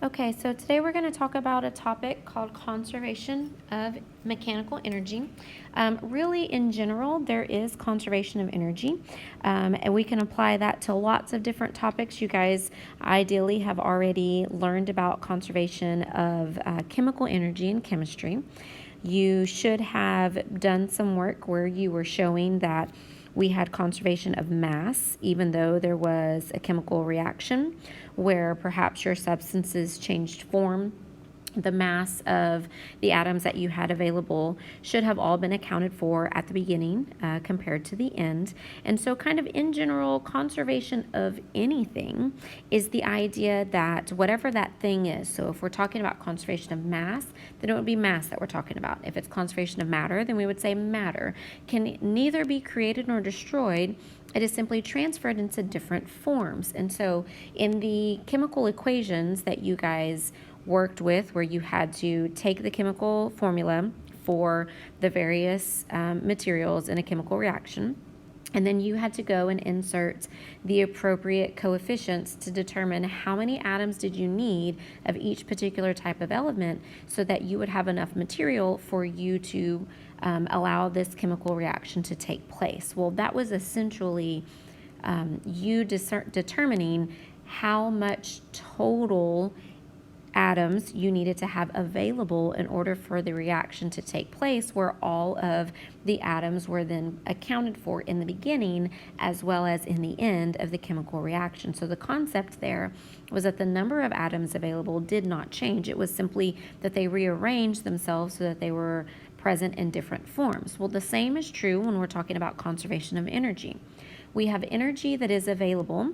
Okay, so today we're going to talk about a topic called conservation of mechanical energy. Really, in general, there is conservation of energy, and we can apply that to lots of different topics. You guys ideally have already learned about conservation of chemical energy in chemistry. You should have done some work where you were showing that we had conservation of mass, even though there was a chemical reaction where perhaps your substances changed form. The mass of the atoms that you had available should have all been accounted for at the beginning compared to the end. And so, kind of in general, conservation of anything is the idea that whatever that thing is, so if we're talking about conservation of mass, then it would be mass that we're talking about. If it's conservation of matter, then we would say matter can neither be created nor destroyed. It is simply transferred into different forms. And so, in the chemical equations that you guys worked with, where you had to take the chemical formula for the various materials in a chemical reaction, and then you had to go and insert the appropriate coefficients to determine how many atoms did you need of each particular type of element so that you would have enough material for you to allow this chemical reaction to take place. Well, that was essentially you determining how much total atoms you needed to have available in order for the reaction to take place, where all of the atoms were then accounted for in the beginning as well as in the end of the chemical reaction. So the concept there was that the number of atoms available did not change. It was simply that they rearranged themselves so that they were present in different forms. Well, the same is true when we're talking about conservation of energy. We have energy that is available,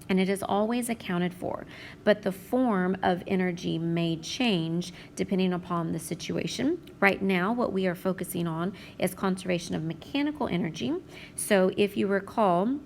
and it is always accounted for, but the form of energy may change depending upon the situation. Right now, what we are focusing on is conservation of mechanical energy. So if you recall,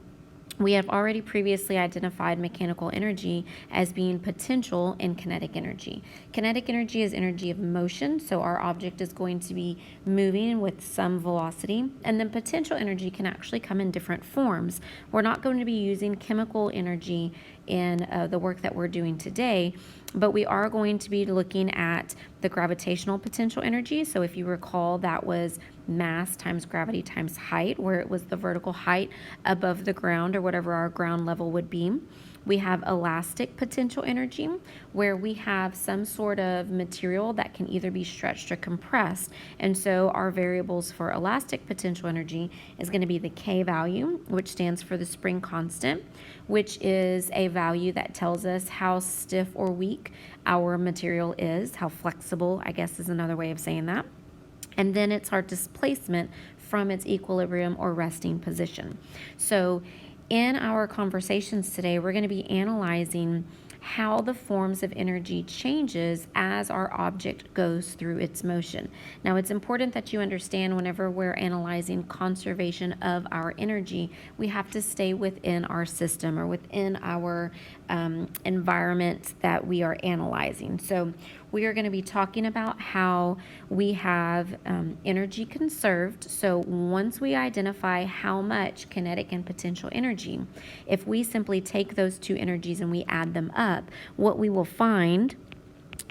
we have already previously identified mechanical energy as being potential and kinetic energy. Kinetic energy is energy of motion, so our object is going to be moving with some velocity. And then potential energy can actually come in different forms. We're not going to be using chemical energy in the work that we're doing today, but we are going to be looking at the gravitational potential energy. So if you recall, that was mass times gravity times height, where it was the vertical height above the ground or whatever our ground level would be. We have elastic potential energy, where we have some sort of material that can either be stretched or compressed. And so our variables for elastic potential energy is going to be the K value, which stands for the spring constant, which is a value that tells us how stiff or weak our material is, how flexible, I guess is another way of saying that. And then it's our displacement from its equilibrium or resting position. So in our conversations today, we're going to be analyzing how the forms of energy changes as our object goes through its motion. Now, it's important that you understand whenever we're analyzing conservation of our energy, we have to stay within our system or within our environment that we are analyzing. So we are going to be talking about how we have energy conserved. So once we identify how much kinetic and potential energy, if we simply take those two energies and we add them up, what we will find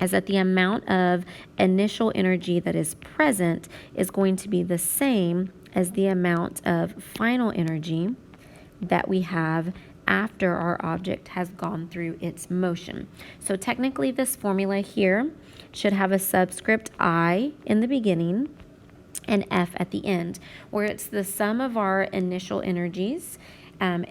is that the amount of initial energy that is present is going to be the same as the amount of final energy that we have after our object has gone through its motion. So technically, this formula here should have a subscript I in the beginning and F at the end, where it's the sum of our initial energies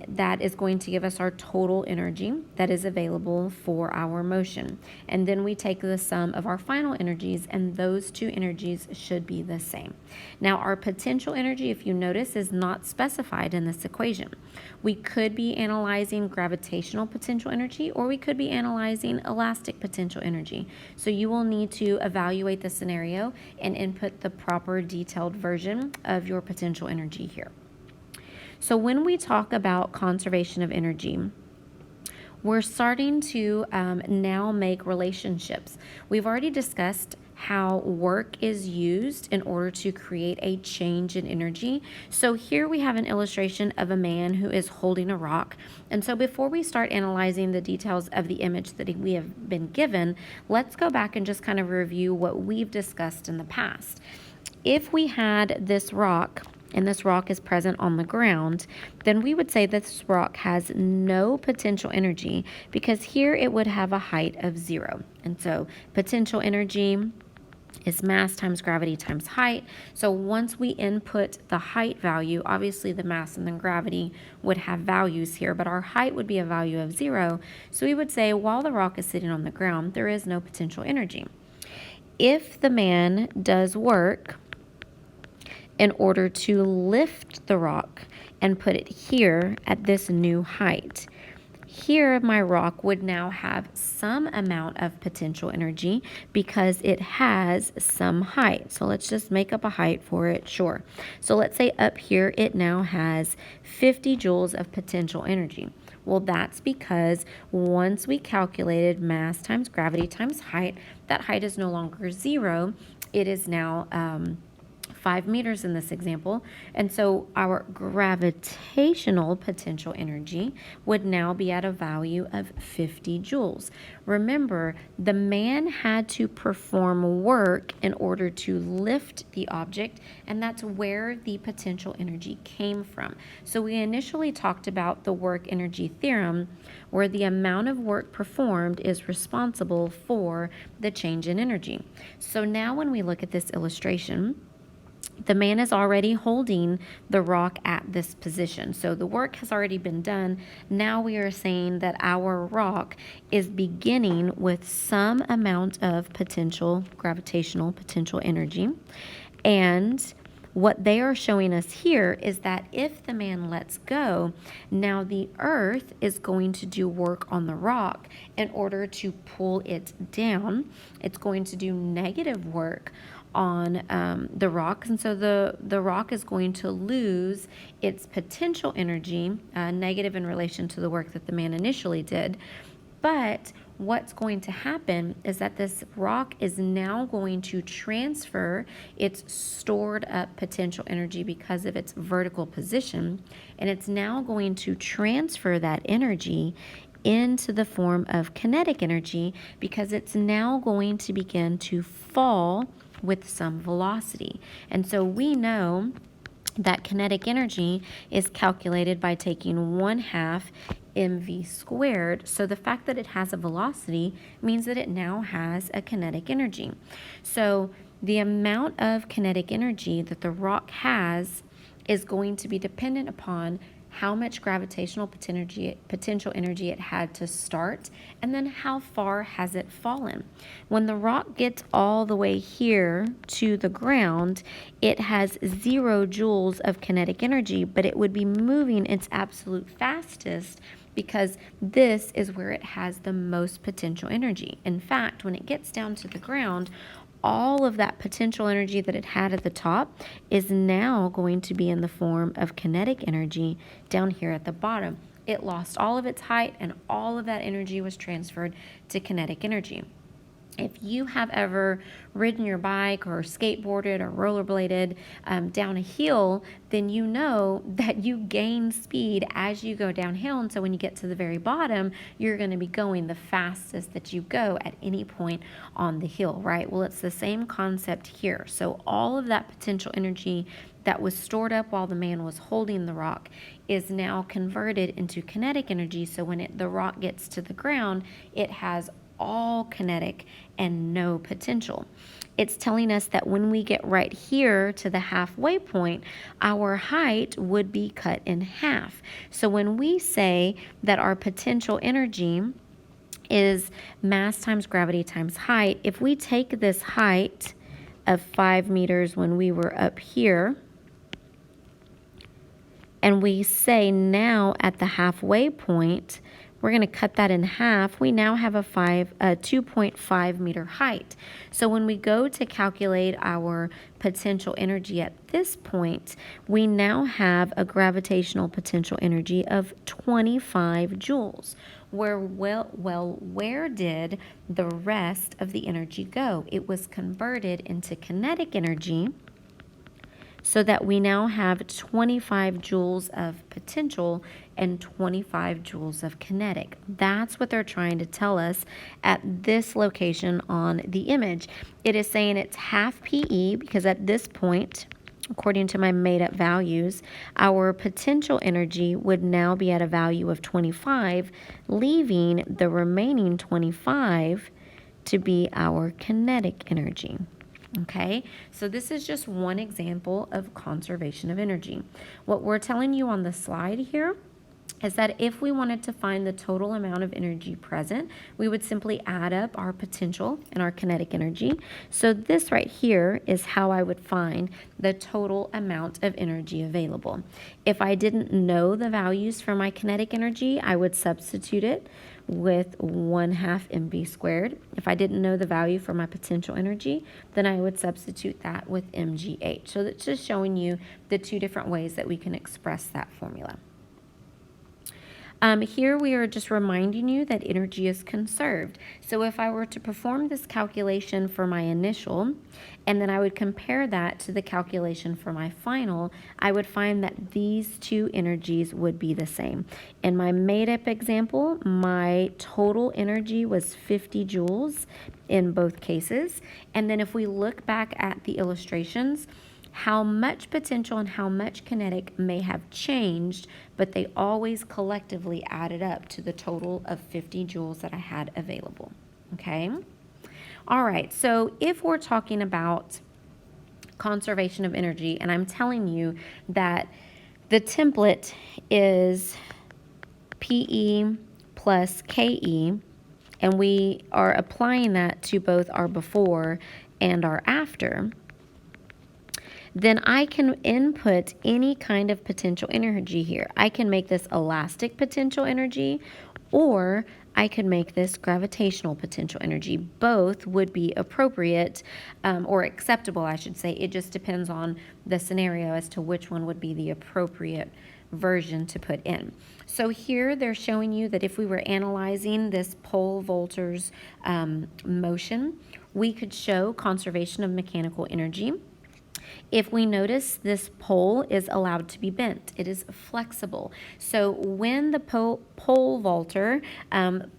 that is going to give us our total energy that is available for our motion. And then we take the sum of our final energies, and those two energies should be the same. Now, our potential energy, if you notice, is not specified in this equation. We could be analyzing gravitational potential energy, or we could be analyzing elastic potential energy. So you will need to evaluate the scenario and input the proper detailed version of your potential energy here. So when we talk about conservation of energy, we're starting to now make relationships. We've already discussed how work is used in order to create a change in energy. So here we have an illustration of a man who is holding a rock. And so before we start analyzing the details of the image that we have been given, let's go back and just kind of review what we've discussed in the past. If we had this rock, and this rock is present on the ground, then we would say this rock has no potential energy, because here it would have a height of 0. And so potential energy is mass times gravity times height. So once we input the height value, obviously the mass and the gravity would have values here, but our height would be a value of 0. So we would say while the rock is sitting on the ground, there is no potential energy. If the man does work in order to lift the rock and put it here at this new height, here my rock would now have some amount of potential energy because it has some height. So let's just make up a height for it, sure. So let's say up here it now has 50 joules of potential energy. Well, that's because once we calculated mass times gravity times height, that height is no longer 0. It is now 5 meters in this example. And so our gravitational potential energy would now be at a value of 50 joules. Remember, the man had to perform work in order to lift the object, and that's where the potential energy came from. So we initially talked about the work energy theorem, where the amount of work performed is responsible for the change in energy. So now when we look at this illustration, the man is already holding the rock at this position. So the work has already been done. Now we are saying that our rock is beginning with some amount of potential, gravitational potential energy. And what they are showing us here is that if the man lets go, now the earth is going to do work on the rock in order to pull it down. It's going to do negative work on the rock, and so the rock is going to lose its potential energy, negative in relation to the work that the man initially did. But what's going to happen is that this rock is now going to transfer its stored up potential energy because of its vertical position, and it's now going to transfer that energy into the form of kinetic energy because it's now going to begin to fall with some velocity. And so we know that kinetic energy is calculated by taking 1/2 mv squared. So the fact that it has a velocity means that it now has a kinetic energy. So the amount of kinetic energy that the rock has is going to be dependent upon how much gravitational potential energy it had to start, and then how far has it fallen. When the rock gets all the way here to the ground, it has 0 joules of kinetic energy, but it would be moving its absolute fastest because this is where it has the most potential energy. In fact, when it gets down to the ground, all of that potential energy that it had at the top is now going to be in the form of kinetic energy down here at the bottom. It lost all of its height, and all of that energy was transferred to kinetic energy. If you have ever ridden your bike or skateboarded or rollerbladed down a hill, then you know that you gain speed as you go downhill. And so when you get to the very bottom, you're going to be going the fastest that you go at any point on the hill, right? Well, it's the same concept here. So all of that potential energy that was stored up while the man was holding the rock is now converted into kinetic energy. So when the rock gets to the ground, it has all kinetic and no potential. It's telling us that when we get right here to the halfway point, our height would be cut in half. So when we say that our potential energy is mass times gravity times height, if we take this height of 5 meters when we were up here, and we say now at the halfway point, we're going to cut that in half. We now have a 2.5 meter height. So when we go to calculate our potential energy at this point, we now have a gravitational potential energy of 25 joules. Where did the rest of the energy go? It was converted into kinetic energy, so that we now have 25 joules of potential and 25 joules of kinetic. That's what they're trying to tell us at this location on the image. It is saying it's half PE because at this point, according to my made-up values, our potential energy would now be at a value of 25, leaving the remaining 25 to be our kinetic energy. Okay, so this is just one example of conservation of energy. What we're telling you on the slide here is that if we wanted to find the total amount of energy present, we would simply add up our potential and our kinetic energy. So this right here is how I would find the total amount of energy available. If I didn't know the values for my kinetic energy, I would substitute it with 1/2 mv squared. If I didn't know the value for my potential energy, then I would substitute that with mgh. So that's just showing you the two different ways that we can express that formula. Here we are just reminding you that energy is conserved. So if I were to perform this calculation for my initial, and then I would compare that to the calculation for my final, I would find that these two energies would be the same. In my made-up example, my total energy was 50 joules in both cases. And then if we look back at the illustrations, how much potential and how much kinetic may have changed, but they always collectively added up to the total of 50 joules that I had available. Okay? All right, so if we're talking about conservation of energy, and I'm telling you that the template is PE plus KE, and we are applying that to both our before and our after, then I can input any kind of potential energy here. I can make this elastic potential energy, or I could make this gravitational potential energy. Both would be appropriate or acceptable, I should say. It just depends on the scenario as to which one would be the appropriate version to put in. So here they're showing you that if we were analyzing this pole vaulter's motion, we could show conservation of mechanical energy. If we notice, this pole is allowed to be bent. It is flexible. So when the pole vaulter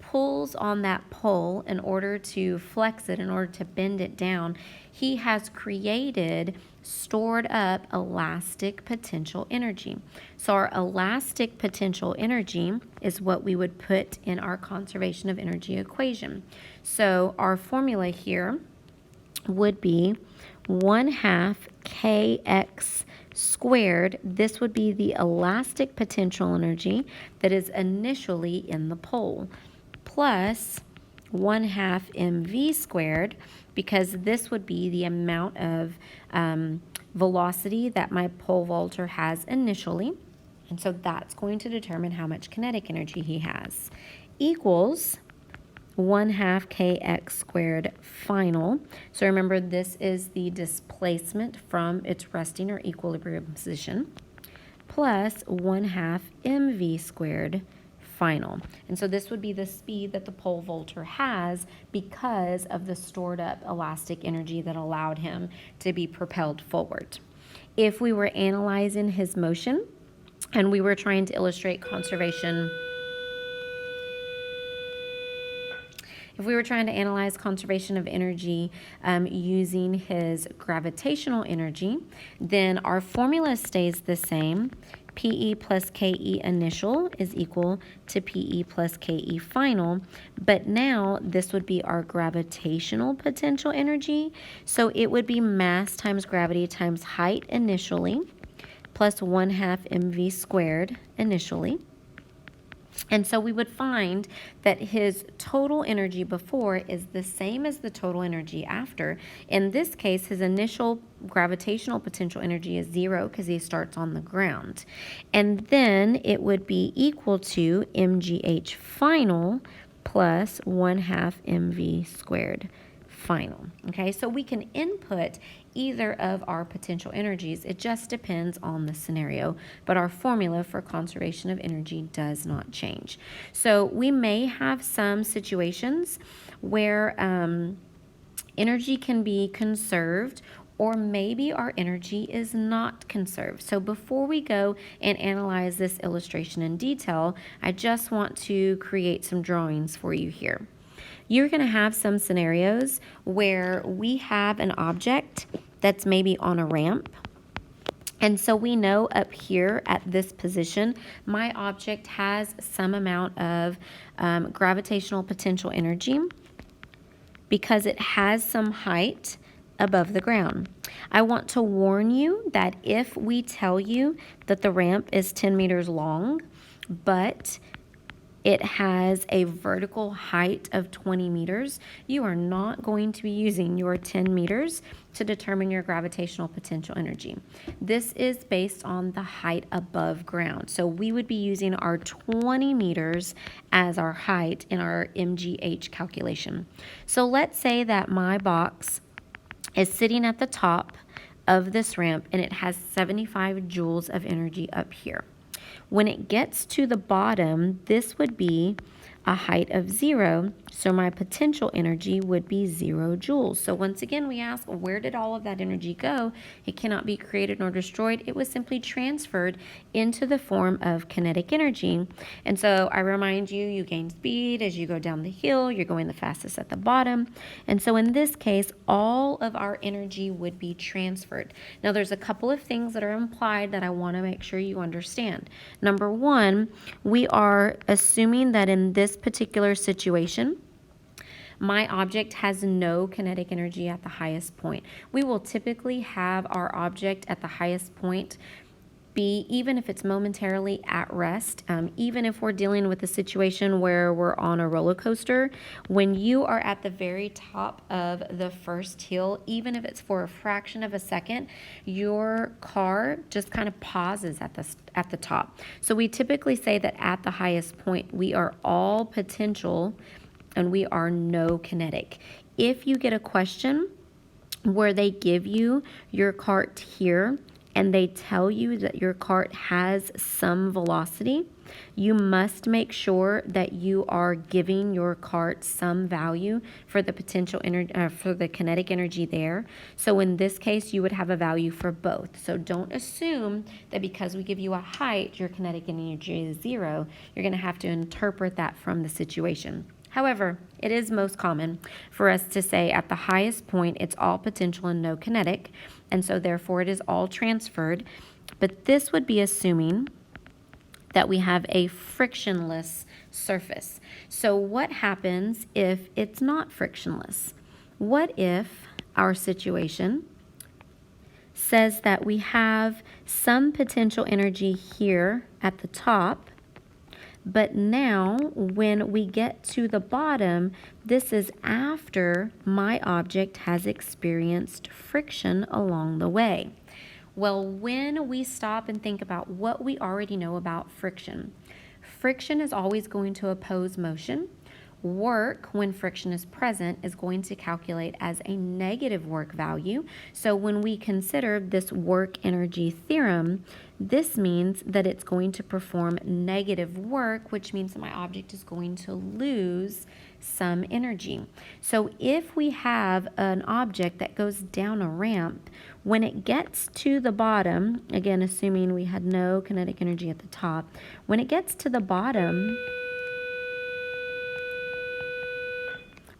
pulls on that pole in order to flex it, in order to bend it down, he has created stored up elastic potential energy. So our elastic potential energy is what we would put in our conservation of energy equation. So our formula here would be 1/2 kx squared. This would be the elastic potential energy that is initially in the pole, plus 1/2 mv squared, because this would be the amount of velocity that my pole vaulter has initially, and so that's going to determine how much kinetic energy he has, equals 1/2 kx squared final. So remember, this is the displacement from its resting or equilibrium position, plus 1/2 mv squared final. And so this would be the speed that the pole vaulter has because of the stored up elastic energy that allowed him to be propelled forward. If we were analyzing his motion and we were trying to illustrate conservation, if we were trying to analyze conservation of energy using his gravitational energy, then our formula stays the same. PE plus KE initial is equal to PE plus KE final, but now this would be our gravitational potential energy. So it would be mass times gravity times height initially, plus 1/2 mv squared initially. And so we would find that his total energy before is the same as the total energy after. In this case, his initial gravitational potential energy is 0 because he starts on the ground. And then it would be equal to mgh final plus 1/2 mv squared final. Okay, so we can input either of our potential energies. It just depends on the scenario, but our formula for conservation of energy does not change. So we may have some situations where energy can be conserved, or maybe our energy is not conserved. So before we go and analyze this illustration in detail, I just want to create some drawings for you here. You're going to have some scenarios where we have an object that's maybe on a ramp. And so we know up here at this position, my object has some amount of gravitational potential energy because it has some height above the ground. I want to warn you that if we tell you that the ramp is 10 meters long, but it has a vertical height of 20 meters, you are not going to be using your 10 meters to determine your gravitational potential energy. This is based on the height above ground. So we would be using our 20 meters as our height in our MGH calculation. So let's say that my box is sitting at the top of this ramp and it has 75 joules of energy up here. When it gets to the bottom, this would be a height of 0, so my potential energy would be 0 joules. So once again, we ask, where did all of that energy go? It cannot be created nor destroyed. It was simply transferred into the form of kinetic energy. And so I remind you, you gain speed as you go down the hill. You're going the fastest at the bottom. And so in this case, all of our energy would be transferred. Now, there's a couple of things that are implied that I want to make sure you understand. Number one, we are assuming that in this particular situation, my object has no kinetic energy at the highest point. We will typically have our object at the highest point be, even if it's momentarily at rest, even if we're dealing with a situation where we're on a roller coaster, when you are at the very top of the first hill, even if it's for a fraction of a second, your car just kind of pauses at the top. So we typically say that at the highest point, we are all potential and we are no kinetic. If you get a question where they give you your cart here and they tell you that your cart has some velocity, you must make sure that you are giving your cart some value for the potential energy, for the kinetic energy there. So in this case, you would have a value for both. So don't assume that because we give you a height, your kinetic energy is 0. You're going to have to interpret that from the situation. However, it is most common for us to say at the highest point, it's all potential and no kinetic, and so therefore it is all transferred. But this would be assuming that we have a frictionless surface. So what happens if it's not frictionless? What if our situation says that we have some potential energy here at the top, but now when we get to the bottom, this is after my object has experienced friction along the way. Well, when we stop and think about what we already know about friction, friction is always going to oppose motion. Work, when friction is present, is going to calculate as a negative work value. So when we consider this work energy theorem, this means that it's going to perform negative work, which means that my object is going to lose some energy. So if we have an object that goes down a ramp, when it gets to the bottom, again, assuming we had no kinetic energy at the top, when it gets to the bottom,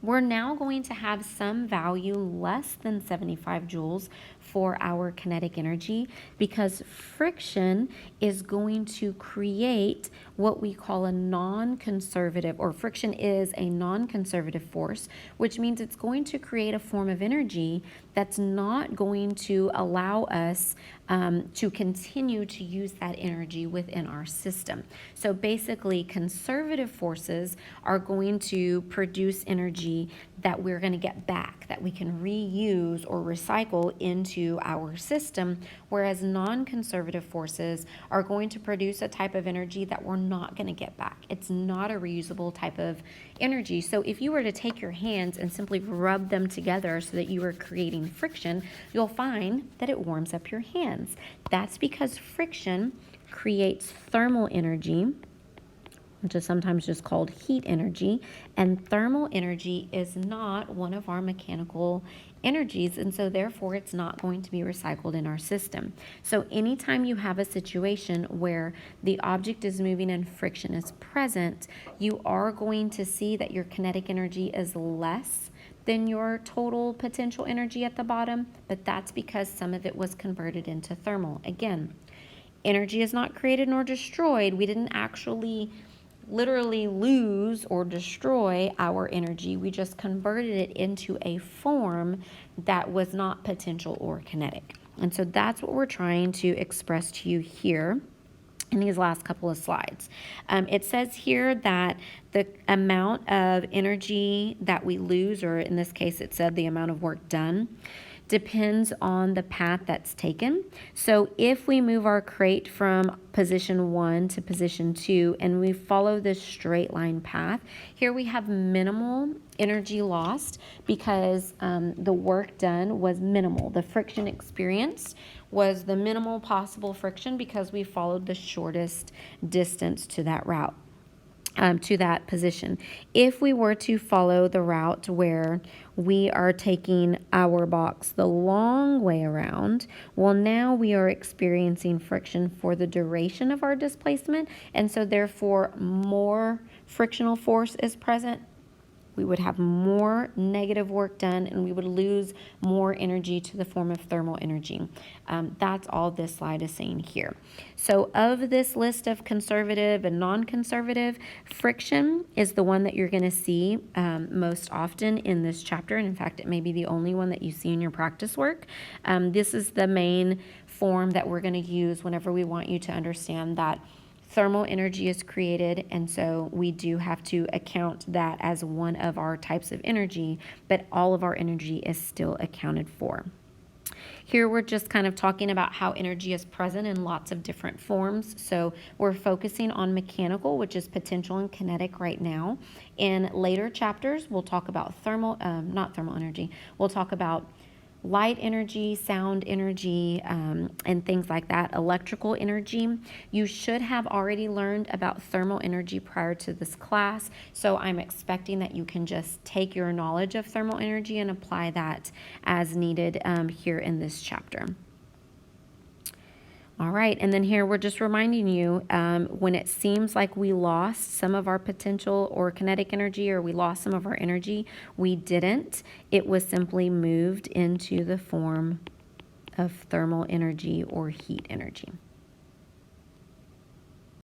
we're now going to have some value less than 75 joules for our kinetic energy, because friction is going to create what we call a non-conservative, or friction is a non-conservative force, which means it's going to create a form of energy that's not going to allow us to continue to use that energy within our system. So basically, conservative forces are going to produce energy that we're going to get back, that we can reuse or recycle into our system, whereas non-conservative forces are going to produce a type of energy that we're not going to get back. It's not a reusable type of energy. So if you were to take your hands and simply rub them together so that you are creating friction, you'll find that it warms up your hands. That's because friction creates thermal energy, which is sometimes just called heat energy, and thermal energy is not one of our mechanical energies, and so therefore it's not going to be recycled in our system. So anytime you have a situation where the object is moving and friction is present, you are going to see that your kinetic energy is less than your total potential energy at the bottom, but that's because some of it was converted into thermal. Again, energy is not created nor destroyed. We didn't actually literally lose or destroy our energy. We just converted it into a form that was not potential or kinetic. And so that's what we're trying to express to you here in these last couple of slides. It says here that the amount of energy that we lose, or in this case it said the amount of work done, depends on the path that's taken. So if we move our crate from position 1 to position 2 and we follow this straight line path, here we have minimal energy lost because the work done was minimal. The friction experienced was the minimal possible friction because we followed the shortest distance to that route. To that position. If we were to follow the route where we are taking our box the long way around, well, now we are experiencing friction for the duration of our displacement, and so therefore more frictional force is present. We would have more negative work done and we would lose more energy to the form of thermal energy. That's all this slide is saying here. So of this list of conservative and non-conservative, friction is the one that you're going to see most often in this chapter. And in fact, it may be the only one that you see in your practice work. This is the main form that we're going to use whenever we want you to understand that thermal energy is created, and so we do have to account that as one of our types of energy, but all of our energy is still accounted for. Here we're just kind of talking about how energy is present in lots of different forms. So we're focusing on mechanical, which is potential and kinetic right now. In later chapters, we'll talk about not thermal energy. We'll talk about light energy, sound energy, and things like that, electrical energy. You should have already learned about thermal energy prior to this class, so I'm expecting that you can just take your knowledge of thermal energy and apply that as needed here in this chapter. All right, and then here we're just reminding you when it seems like we lost some of our potential or kinetic energy, or we lost some of our energy, we didn't. It was simply moved into the form of thermal energy or heat energy.